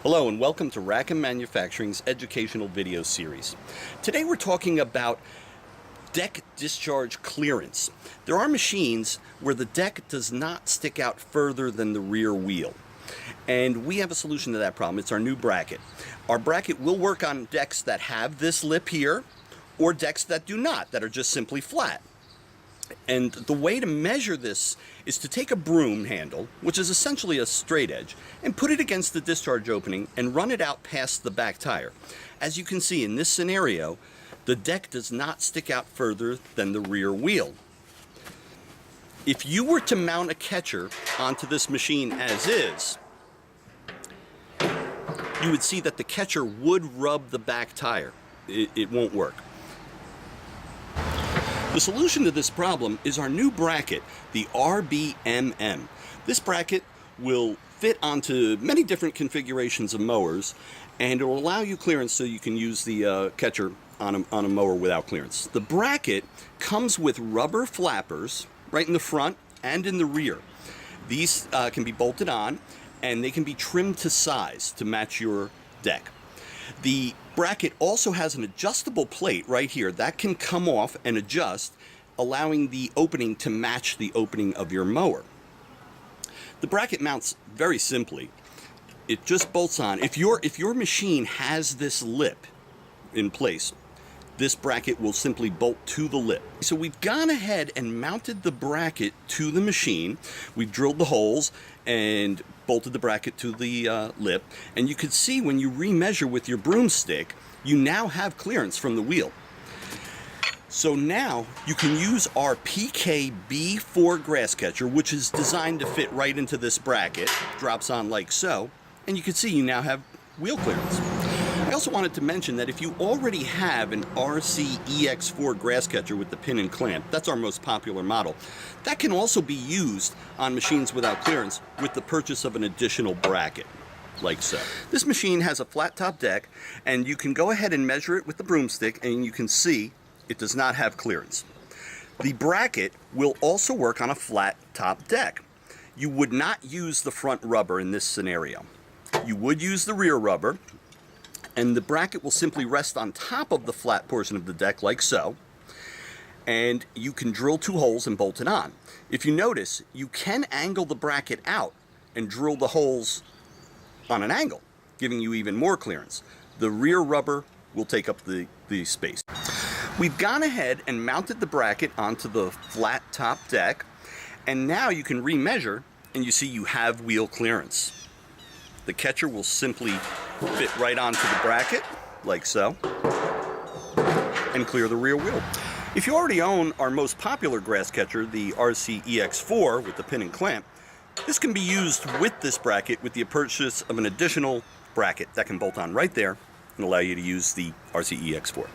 Hello and welcome to RBMM Manufacturing's educational video series. Today we're talking about deck discharge clearance. There are machines where the deck does not stick out further than the rear wheel. And we have a solution to that problem. It's our new bracket. Our bracket will work on decks that have this lip here or decks that do not, that are just simply flat. And the way to measure this is to take a broom handle, which is essentially a straight edge, and put it against the discharge opening and run it out past the back tire. As you can see in this scenario, the deck does not stick out further than the rear wheel. If you were to mount a catcher onto this machine as is, you would see that the catcher would rub the back tire. It won't work. The solution to this problem is our new bracket, the RBMM. This bracket will fit onto many different configurations of mowers, and it will allow you clearance so you can use the catcher on a mower without clearance. The bracket comes with rubber flappers right in the front and in the rear. These can be bolted on, and they can be trimmed to size to match your deck. The bracket also has an adjustable plate right here that can come off and adjust, allowing the opening to match the opening of your mower. The bracket mounts very simply. It just bolts on. If your machine has this lip in place, this bracket will simply bolt to the lip. So we've gone ahead and mounted the bracket to the machine. We've drilled the holes and bolted the bracket to the lip. And you can see when you remeasure with your broomstick, you now have clearance from the wheel. So now you can use our PKB4 grass catcher, which is designed to fit right into this bracket, drops on like so, and you can see you now have wheel clearance. I also wanted to mention that if you already have an RCEX4 grass catcher with the pin and clamp, that's our most popular model, that can also be used on machines without clearance with the purchase of an additional bracket, like so. This machine has a flat top deck, and you can go ahead and measure it with the broomstick, and you can see it does not have clearance. The bracket will also work on a flat top deck. You would not use the front rubber in this scenario. You would use the rear rubber, and the bracket will simply rest on top of the flat portion of the deck like so, and you can drill 2 holes and bolt it on. If you notice, you can angle the bracket out and drill the holes on an angle, giving you even more clearance. The rear rubber will take up the space. We've gone ahead and mounted the bracket onto the flat top deck, and now you can remeasure and you see you have wheel clearance. The catcher will simply fit right onto the bracket, like so, and clear the rear wheel. If you already own our most popular grass catcher, the RCEX4 with the pin and clamp, this can be used with this bracket with the purchase of an additional bracket that can bolt on right there and allow you to use the RCEX4.